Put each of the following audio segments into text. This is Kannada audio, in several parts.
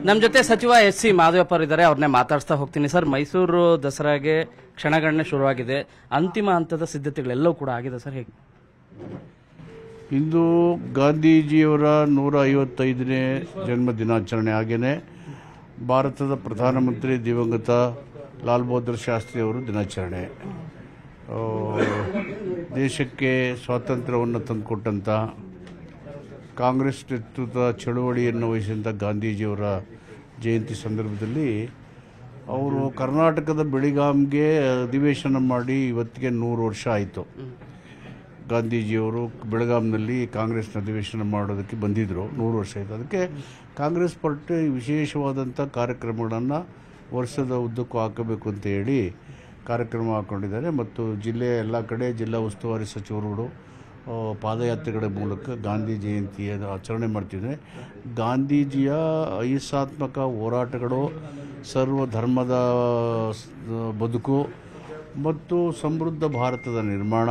ನಮ್ಮ ಜೊತೆ ಸಚಿವ ಎಸ್ ಸಿ ಮಾದೇವಪ್ಪ ಇದ್ದಾರೆ, ಅವ್ರನ್ನೇ ಮಾತಾಡ್ಸ್ತಾ ಹೋಗ್ತೀನಿ. ಸರ್, ಮೈಸೂರು ದಸರಾಗೆ ಕ್ಷಣಗಣನೆ ಶುರುವಾಗಿದೆ, ಅಂತಿಮ ಹಂತದ ಸಿದ್ಧತೆಗಳೆಲ್ಲವೂ ಕೂಡ ಆಗಿದೆ ಸರ್, ಹೇಗೆ? ಇಂದು ಗಾಂಧೀಜಿಯವರ 155ನೇ ಜನ್ಮ ದಿನಾಚರಣೆ, ಹಾಗೆಯೇ ಭಾರತದ ಪ್ರಧಾನಮಂತ್ರಿ ದಿವಂಗತ ಲಾಲ್ ಬಹದ್ದೂರ್ ಶಾಸ್ತ್ರಿ ಅವರು ದಿನಾಚರಣೆ. ದೇಶಕ್ಕೆ ಸ್ವಾತಂತ್ರ್ಯವನ್ನು ತಂದುಕೊಟ್ಟಂಥ, ಕಾಂಗ್ರೆಸ್ ನೇತೃತ್ವದ ಚಳುವಳಿಯನ್ನು ವಹಿಸಿದಂಥ ಗಾಂಧೀಜಿಯವರ ಜಯಂತಿ ಸಂದರ್ಭದಲ್ಲಿ ಅವರು ಕರ್ನಾಟಕದ ಬೆಳಗಾಂಗೆ ಅಧಿವೇಶನ ಮಾಡಿ ಇವತ್ತಿಗೆ 100 ವರ್ಷ ಆಯಿತು. ಗಾಂಧೀಜಿಯವರು ಬೆಳಗಾಂನಲ್ಲಿ ಕಾಂಗ್ರೆಸ್ನ ಅಧಿವೇಶನ ಮಾಡೋದಕ್ಕೆ ಬಂದಿದ್ದರು, 100 ವರ್ಷ ಆಯಿತು. ಅದಕ್ಕೆ ಕಾಂಗ್ರೆಸ್ ಪಾರ್ಟಿ ವಿಶೇಷವಾದಂಥ ಕಾರ್ಯಕ್ರಮಗಳನ್ನು ವರ್ಷದ ಉದ್ದಕ್ಕೂ ಹಾಕಬೇಕು ಅಂತ ಹೇಳಿ ಕಾರ್ಯಕ್ರಮ ಹಾಕ್ಕೊಂಡಿದ್ದಾರೆ. ಮತ್ತು ಜಿಲ್ಲೆಯ ಎಲ್ಲ ಕಡೆ ಜಿಲ್ಲಾ ಉಸ್ತುವಾರಿ ಸಚಿವರುಗಳು ಪಾದಯಾತ್ರೆಗಳ ಮೂಲಕ ಗಾಂಧಿ ಜಯಂತಿಯನ್ನು ಆಚರಣೆ ಮಾಡ್ತಿದ್ದಾರೆ. ಗಾಂಧೀಜಿಯ ಅಹಿಂಸಾತ್ಮಕ ಹೋರಾಟಗಳು, ಸರ್ವಧರ್ಮದ ಬದುಕು ಮತ್ತು ಸಮೃದ್ಧ ಭಾರತದ ನಿರ್ಮಾಣ,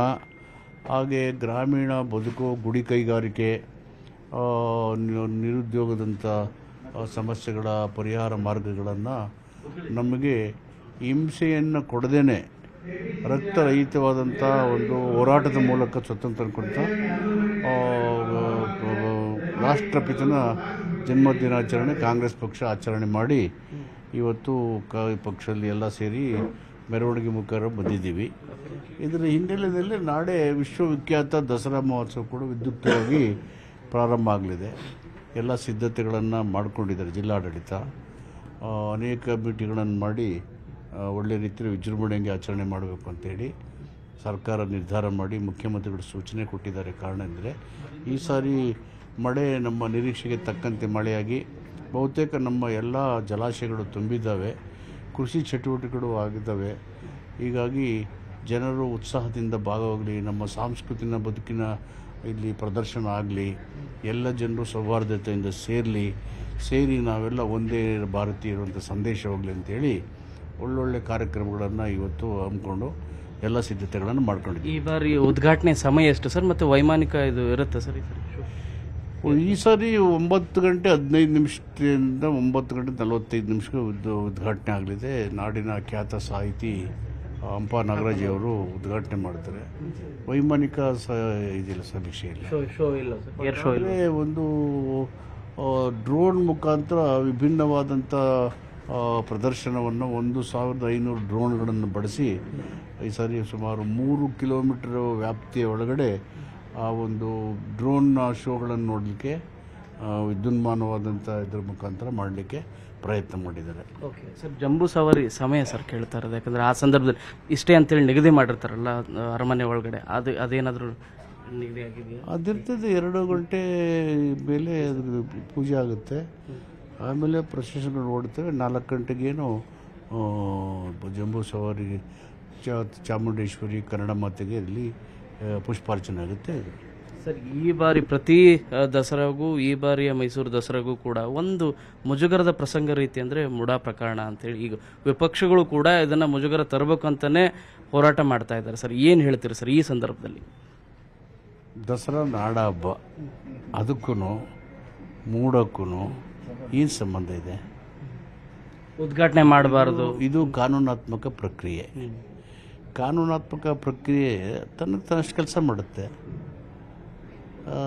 ಹಾಗೆ ಗ್ರಾಮೀಣ ಬದುಕು, ಗುಡಿ ಕೈಗಾರಿಕೆ, ನಿರುದ್ಯೋಗದಂಥ ಸಮಸ್ಯೆಗಳ ಪರಿಹಾರ ಮಾರ್ಗಗಳನ್ನು ನಮಗೆ ಹಿಂಸೆಯನ್ನು ಕೊಡದೇನೆ ರಕ್ತರಹಿತವಾದಂಥ ಒಂದು ಹೋರಾಟದ ಮೂಲಕ ಸ್ವತಂತ್ರ ಕೊಡ್ತ ರಾಷ್ಟ್ರಪಿತನ ಜನ್ಮ ದಿನಾಚರಣೆ ಕಾಂಗ್ರೆಸ್ ಪಕ್ಷ ಆಚರಣೆ ಮಾಡಿ ಇವತ್ತು ಪಕ್ಷದಲ್ಲಿ ಎಲ್ಲ ಸೇರಿ ಮೆರವಣಿಗೆ ಮುಖಾಂತರ ಬಂದಿದ್ದೀವಿ. ಇದರ ಹಿನ್ನೆಲೆಯಲ್ಲಿ ನಾಳೆ ವಿಶ್ವವಿಖ್ಯಾತ ದಸರಾ ಮಹೋತ್ಸವ ಕೂಡ ವಿದ್ಯುಕ್ತವಾಗಿ ಪ್ರಾರಂಭ ಆಗಲಿದೆ. ಎಲ್ಲ ಸಿದ್ಧತೆಗಳನ್ನು ಮಾಡಿಕೊಂಡಿದ್ದಾರೆ ಜಿಲ್ಲಾಡಳಿತ. ಅನೇಕ ಮೀಟಿಂಗ್ಗಳನ್ನು ಮಾಡಿ ಒಳ್ಳೆ ರೀತಿಯಲ್ಲಿ ವಿಜೃಂಭಣೆಗೆ ಆಚರಣೆ ಮಾಡಬೇಕು ಅಂತೇಳಿ ಸರ್ಕಾರ ನಿರ್ಧಾರ ಮಾಡಿ ಮುಖ್ಯಮಂತ್ರಿಗಳು ಸೂಚನೆ ಕೊಟ್ಟಿದ್ದಾರೆ. ಕಾರಣ ಎಂದರೆ ಈ ಸಾರಿ ಮಳೆ ನಮ್ಮ ನಿರೀಕ್ಷೆಗೆ ತಕ್ಕಂತೆ ಮಳೆಯಾಗಿ ಬಹುತೇಕ ನಮ್ಮ ಎಲ್ಲ ಜಲಾಶಯಗಳು ತುಂಬಿದ್ದಾವೆ, ಕೃಷಿ ಚಟುವಟಿಕೆಗಳು ಆಗಿದ್ದಾವೆ. ಹೀಗಾಗಿ ಜನರು ಉತ್ಸಾಹದಿಂದ ಭಾಗವಾಗಲಿ, ನಮ್ಮ ಸಾಂಸ್ಕೃತಿಕ ಬದುಕಿನ ಇಲ್ಲಿ ಪ್ರದರ್ಶನ ಆಗಲಿ, ಎಲ್ಲ ಜನರು ಸೌಹಾರ್ದತೆಯಿಂದ ಸೇರಿ ನಾವೆಲ್ಲ ಒಂದೇ ಭಾರತೀಯರು ಅಂತ ಸಂದೇಶ ಹೋಗಲಿ ಅಂತೇಳಿ ಒಳ್ಳೊಳ್ಳೆ ಕಾರ್ಯಕ್ರಮಗಳನ್ನು ಇವತ್ತು ಹಮ್ಮಿಕೊಂಡು ಎಲ್ಲ ಸಿದ್ಧತೆಗಳನ್ನು ಮಾಡ್ಕೊಂಡಿದ್ದೀವಿ. ಈ ಬಾರಿ ಉದ್ಘಾಟನೆ ಸಮಯ ಎಷ್ಟು ಸರ್, ಮತ್ತು ವೈಮಾನಿಕ ಇದು ಇರುತ್ತೆ ಸರ್? ಈ ಸಾರಿ 9:15 9:45 ಉದ್ಘಾಟನೆ ಆಗಲಿದೆ. ನಾಡಿನ ಖ್ಯಾತ ಸಾಹಿತಿ ಹಂಪ ನಾಗರಾಜ್ ಅವರು ಉದ್ಘಾಟನೆ ಮಾಡ್ತಾರೆ. ವೈಮಾನಿಕ ಇದಿಲ್ಲ ಸಮೀಕ್ಷೆ ಇಲ್ಲ. ಒಂದು ಡ್ರೋನ್ ಮುಖಾಂತರ ವಿಭಿನ್ನವಾದಂಥ ಪ್ರದರ್ಶನವನ್ನು 1500 ಡ್ರೋನ್ಗಳನ್ನು ಬಳಸಿ ಈ ಸಾರಿ ಸುಮಾರು 3 ಕಿಲೋಮೀಟರ್ ವ್ಯಾಪ್ತಿಯ ಒಳಗಡೆ ಆ ಒಂದು ಡ್ರೋನ್ ಶೋಗಳನ್ನು ನೋಡಲಿಕ್ಕೆ ವಿದ್ಯುನ್ಮಾನವಾದಂಥ ಇದರ ಮುಖಾಂತರ ಮಾಡಲಿಕ್ಕೆ ಪ್ರಯತ್ನ ಮಾಡಿದ್ದಾರೆ. ಓಕೆ ಸರ್, ಜಂಬೂ ಸವಾರಿ ಸಮಯ ಸರ್ ಕೇಳ್ತಾ ಇರೋದು, ಯಾಕಂದರೆ ಆ ಸಂದರ್ಭದಲ್ಲಿ ಇಷ್ಟೇ ಅಂತೇಳಿ ನಿಗದಿ ಮಾಡಿರ್ತಾರಲ್ಲ ಅರಮನೆ ಒಳಗಡೆ, ಅದೇನಾದರೂ ನಿಗದಿ ಆಗಿದೆಯಾ? ಅದಿರ್ತದೆ, 2 ಗಂಟೆ ಮೇಲೆ ಅದ್ರ ಪೂಜೆ ಆಗುತ್ತೆ. ಆಮೇಲೆ ಪ್ರೊಸೆಷನ್ಗಳು ಓಡ್ತೇವೆ. 4 ಗಂಟೆಗೇನು ಜಂಬೂ ಸವಾರಿ ಚಾಮುಂಡೇಶ್ವರಿ ಕನ್ನಡ ಮಾತೆಗೆ ಇಲ್ಲಿ ಪುಷ್ಪಾರ್ಚನೆ ಆಗುತ್ತೆ. ಸರ್, ಈ ಬಾರಿ ಪ್ರತಿ ದಸರಾಗೂ ಈ ಬಾರಿಯ ಮೈಸೂರು ದಸರಾಗೂ ಕೂಡ ಒಂದು ಮುಜುಗರದ ಪ್ರಸಂಗ ರೀತಿ ಅಂದರೆ ಮುಡಾ ಪ್ರಕರಣ ಅಂತೇಳಿ ಈಗ ವಿಪಕ್ಷಗಳು ಕೂಡ ಇದನ್ನು ಮುಜುಗರ ತರಬೇಕು ಅಂತಲೇ ಹೋರಾಟ ಮಾಡ್ತಾ ಇದ್ದಾರೆ ಸರ್. ಏನು ಹೇಳ್ತೀರಿ ಸರ್ ಈ ಸಂದರ್ಭದಲ್ಲಿ? ದಸರಾ ನಾಡ ಹಬ್ಬ, ಅದಕ್ಕೂ ಮೂಡಕ್ಕೂ ಏನು ಸಂಬಂಧ ಇದೆ? ಉದ್ಘಾಟನೆ ಮಾಡಬಾರ್ದು, ಇದು ಕಾನೂನಾತ್ಮಕ ಪ್ರಕ್ರಿಯೆ. ಕಾನೂನಾತ್ಮಕ ಪ್ರಕ್ರಿಯೆ ತನ್ನಷ್ಟು ಕೆಲಸ ಮಾಡುತ್ತೆ.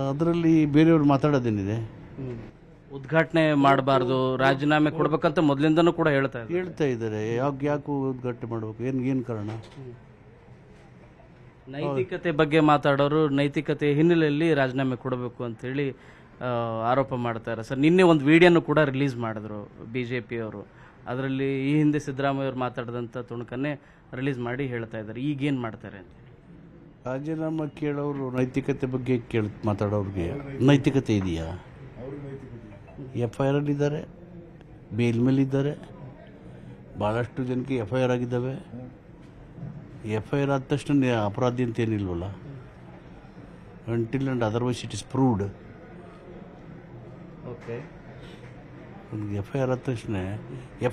ಅದರಲ್ಲಿ ಬೇರೆಯವರು ಮಾತಾಡೋದೇನಿದೆ? ಉದ್ಘಾಟನೆ ಮಾಡಬಾರ್ದು, ರಾಜೀನಾಮೆ ಕೊಡ್ಬೇಕಂತ ಮೊದಲಿಂದನೂ ಕೂಡ ಹೇಳ್ತಾ ಇದ್ದಾರೆ. ಯಾಕೆ ಉದ್ಘಾಟನೆ ಮಾಡಬೇಕು? ಏನು ಕಾರಣ? ನೈತಿಕತೆ ಬಗ್ಗೆ ಮಾತಾಡೋರು ನೈತಿಕತೆ ಹಿನ್ನೆಲೆಯಲ್ಲಿ ರಾಜೀನಾಮೆ ಕೊಡಬೇಕು ಅಂತೇಳಿ ಆರೋಪ ಮಾಡ್ತಾರೆ ಸರ್. ನಿನ್ನೆ ಒಂದು ವಿಡಿಯೋನು ಕೂಡ ರಿಲೀಸ್ ಮಾಡಿದ್ರು ಬಿಜೆಪಿಯವರು. ಅದರಲ್ಲಿ ಈ ಹಿಂದೆ ಸಿದ್ದರಾಮಯ್ಯ ಅವರು ಮಾತಾಡಿದಂಥ ತುಣುಕನ್ನೇ ರಿಲೀಸ್ ಮಾಡಿ ಹೇಳ್ತಾ ಇದ್ದಾರೆ. ಈಗೇನು ಮಾಡ್ತಾರೆ ಅಂತ? ರಾಜೀನಾಮೆ ಕೇಳೋರು ನೈತಿಕತೆ ಬಗ್ಗೆ ಮಾತಾಡೋರಿಗೆ ನೈತಿಕತೆ ಇದೆಯಾ? FIR ಅಲ್ಲಿದ್ದಾರೆ, ಬೇಲ್ ಮೇಲಿದ್ದಾರೆ, ಭಾಳಷ್ಟು ಜನಕ್ಕೆ FIR ಆಗಿದ್ದಾವೆ. FIR ಆದ ತಕ್ಷಣ ಅಪರಾಧಿ ಅಂತ ಏನಿಲ್ವಲ್ಲ. Until and otherwise it is proved. Okay, FIR ಆದ ತಕ್ಷಣ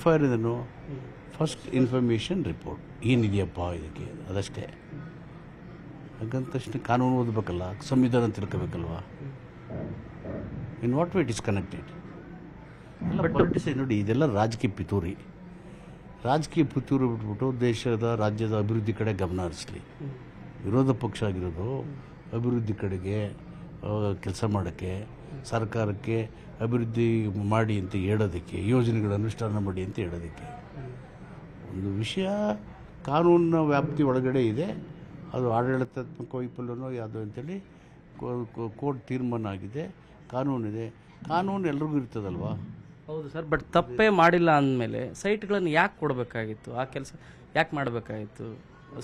FIR ಇದನ್ನು ಫಸ್ಟ್ ಇನ್ಫಾರ್ಮೇಷನ್ ರಿಪೋರ್ಟ್ ಏನಿದೆಯಪ್ಪ ಇದಕ್ಕೆ, ಅದಷ್ಟೇ. ಹಾಗಂದ ತಕ್ಷಣ ಕಾನೂನು ಓದಬೇಕಲ್ಲ, ಸಂವಿಧಾನ ತಿಳ್ಕೋಬೇಕಲ್ವ. In what way it is connected? ಎಲ್ಲ ಪೊಲಿಟಿಕ್ಸ್ ನೋಡಿ, ಇದೆಲ್ಲ ರಾಜಕೀಯ ಪಿತೂರಿ. ರಾಜಕೀಯ ಪಿತೂರಿ ಬಿಟ್ಬಿಟ್ಟು ದೇಶದ ರಾಜ್ಯದ ಅಭಿವೃದ್ಧಿ ಕಡೆ ಗಮನ ಹರಿಸಲಿ. ವಿರೋಧ ಪಕ್ಷ ಆಗಿರೋದು ಅಭಿವೃದ್ಧಿ ಕಡೆಗೆ ಕೆಲಸ ಮಾಡೋಕ್ಕೆ, ಸರ್ಕಾರಕ್ಕೆ ಅಭಿವೃದ್ಧಿ ಮಾಡಿ ಅಂತ ಹೇಳೋದಕ್ಕೆ, ಯೋಜನೆಗಳ ಅನುಷ್ಠಾನ ಮಾಡಿ ಅಂತ ಹೇಳೋದಕ್ಕೆ. ಒಂದು ವಿಷಯ ಕಾನೂನಿನ ವ್ಯಾಪ್ತಿ ಒಳಗಡೆ ಇದೆ, ಅದು ಆಡಳಿತಾತ್ಮಕ ವೈಫಲ್ಯನೋ ಯಾವುದೋ ಅಂತೇಳಿ ಕೋರ್ಟ್ ತೀರ್ಮಾನ ಆಗಿದೆ. ಕಾನೂನಿದೆ, ಕಾನೂನು ಎಲ್ರಿಗೂ ಇರ್ತದಲ್ವಾ. ಹೌದು ಸರ್, ಬಟ್ ತಪ್ಪೇ ಮಾಡಿಲ್ಲ ಅಂದಮೇಲೆ ಸೈಟ್ಗಳನ್ನು ಯಾಕೆ ಕೊಡಬೇಕಾಗಿತ್ತು? ಆ ಕೆಲಸ ಯಾಕೆ ಮಾಡಬೇಕಾಗಿತ್ತು?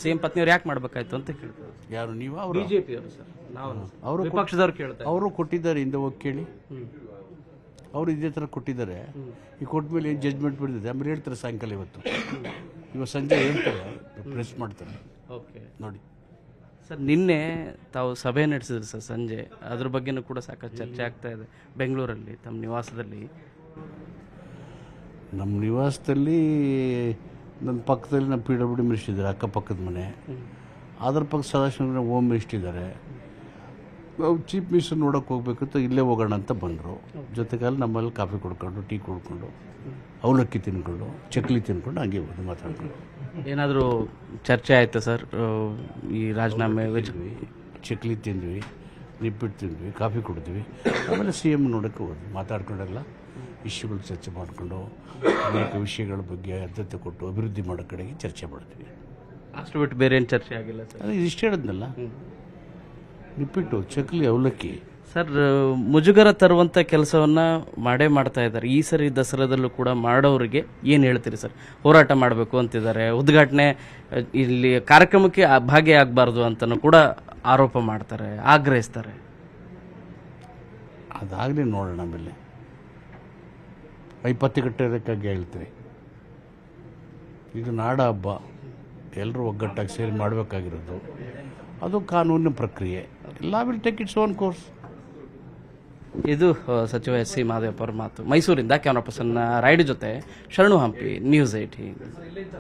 ಸೇಮ್ ಪತ್ನಿಯವ್ರು ಯಾಕೆ ಮಾಡಬೇಕಾಯ್ತು ಅಂತ ಕೇಳ್ತಾರೆ. ಯಾರು ನೀವು? ಅವರು ಬಿಜೆಪಿಯವರು ಸರ್, ನಾವು ಅವರು ವಿಪಕ್ಷದವ್ರು ಕೇಳ್ತಾರೆ. ಅವರು ಕೊಟ್ಟಿದ್ದಾರೆ, ಹಿಂದೆ ಹೋಗಿ ಕೇಳಿ. ಅವರು ಇದೇ ಥರ ಕೊಟ್ಟಿದ್ದಾರೆ. ಈ ಕೊಟ್ಟ ಮೇಲೆ ಏನು ಜಜ್ಮೆಂಟ್ ಬಿಡ್ತಿದೆ ಆಮೇಲೆ ಹೇಳ್ತಾರೆ ಸಾಯಂಕಾಲ. ಇವತ್ತು ಸಂಜೆ ಹೇಳ್ತಾರೆ, ಪ್ರೆಸ್ ಮಾಡ್ತಾರೆ. ಓಕೆ, ನೋಡಿ ಸರ್, ನಿನ್ನೆ ತಾವು ಸಭೆ ನಡೆಸಿದ್ರಿ ಸರ್ ಸಂಜೆ. ಅದ್ರ ಬಗ್ಗೆನೂ ಕೂಡ ಸಾಕಷ್ಟು ಚರ್ಚೆ ಆಗ್ತಾ ಇದೆ ಬೆಂಗಳೂರಲ್ಲಿ ತಮ್ಮ ನಿವಾಸದಲ್ಲಿ. ನಮ್ಮ ನಿವಾಸದಲ್ಲಿ ನನ್ನ ಪಕ್ಕದಲ್ಲಿ ನಮ್ಮ PWD ಮಿನಿಸ್ಟರ್ ಇದ್ದಾರೆ, ಅಕ್ಕಪಕ್ಕದ ಮನೆ. ಅದರ ಪಕ್ಕ ಸದಾಶಿವ ಹೋಮ್ ಮಿನಿಸ್ಟರ್ ಇದ್ದಾರೆ. ನಾವು ಚೀಫ್ ಮಿನಿಸ್ಟರ್ ನೋಡೋಕೆ ಹೋಗ್ಬೇಕಂತ ಇಲ್ಲೇ ಹೋಗೋಣ ಅಂತ ಬಂದರು. ಜೊತೆಗಾಲ ನಮ್ಮಲ್ಲಿ ಕಾಫಿ ಕುಡ್ಕೊಂಡು, ಟೀ ಕುಡ್ಕೊಂಡು, ಅವಲಕ್ಕಿ ತಿನ್ಕೊಂಡು, ಚಕ್ಲಿ ತಿನ್ಕೊಂಡು ಹಂಗೆ ಹೋಗಿ ಮಾತಾಡ್ಕೊಂಡು. ಏನಾದರೂ ಚರ್ಚೆ ಆಯಿತಾ ಸರ್? ಈ ರಾಜೀನಾಮೆ ಚಕ್ಲಿ ತಿಂದ್ವಿ, ನಿಪ್ಪಿಟ್ಟು ತಿಂದ್ವಿ, ಕಾಫಿ ಕುಡಿದ್ವಿ. ಆಮೇಲೆ CM ನೋಡೋಕ್ಕೆ ಹೋದ್ವಿ. ಮಾತಾಡ್ಕೊಂಡೆಲ್ಲ ಇಶ್ಯೂಗಳು ಚರ್ಚೆ ಮಾಡಿಕೊಂಡು ಅನೇಕ ವಿಷಯಗಳ ಬಗ್ಗೆ ಆದ್ಯತೆ ಕೊಟ್ಟು ಅಭಿವೃದ್ಧಿ ಮಾಡೋ ಕಡೆಗೆ ಚರ್ಚೆ ಮಾಡ್ತೀವಿ. ಅಷ್ಟು ಬಿಟ್ಟು ಬೇರೆ ಏನು ಚರ್ಚೆ ಆಗಿಲ್ಲ ಸರ್? ಅದೇ ಇಷ್ಟು ಹೇಳಿದ್ನಲ್ಲ, ನಿಪ್ಪಿಟ್ಟು, ಚಕ್ಲಿ, ಅವಲಕ್ಕಿ. ಸರ್, ಮುಜುಗರ ತರುವಂಥ ಕೆಲಸವನ್ನು ಮಾಡ್ತಾ ಇದ್ದಾರೆ. ಈ ಸರಿ ದಸರಾದಲ್ಲೂ ಕೂಡ ಮಾಡೋರಿಗೆ ಏನು ಹೇಳ್ತೀರಿ ಸರ್? ಹೋರಾಟ ಮಾಡಬೇಕು ಅಂತಿದ್ದಾರೆ, ಉದ್ಘಾಟನೆ ಇಲ್ಲಿ ಕಾರ್ಯಕ್ರಮಕ್ಕೆ ಭಾಗಿಯಾಗಬಾರ್ದು ಅಂತಲೂ ಕೂಡ ಆರೋಪ ಮಾಡ್ತಾರೆ, ಆಗ್ರಹಿಸ್ತಾರೆ. ಅದಾಗಲಿ ನೋಡೋಣ. ಆಮೇಲೆ ಕಟ್ಟೋದಕ್ಕಾಗಿ ಹೇಳ್ತೀವಿ. ಇದು ನಾಡ ಹಬ್ಬ, ಎಲ್ಲರೂ ಒಗ್ಗಟ್ಟಾಗಿ ಸೇರಿ ಮಾಡಬೇಕಾಗಿರೋದು. ಅದು ಕಾನೂನಿನ ಪ್ರಕ್ರಿಯೆ. Law will take its own course. ಇದು ಸಚಿವ SC ಮಹದೇವಪ್ಪ ಅವರ ಮಾತು. ಮೈಸೂರಿಂದ ಕ್ಯಾಮರಾ ಪರ್ಸನ್ ರಾಯ್ಡು ಜೊತೆ ಶರಣು ಹಂಪಿ, ನ್ಯೂಸ್ 18.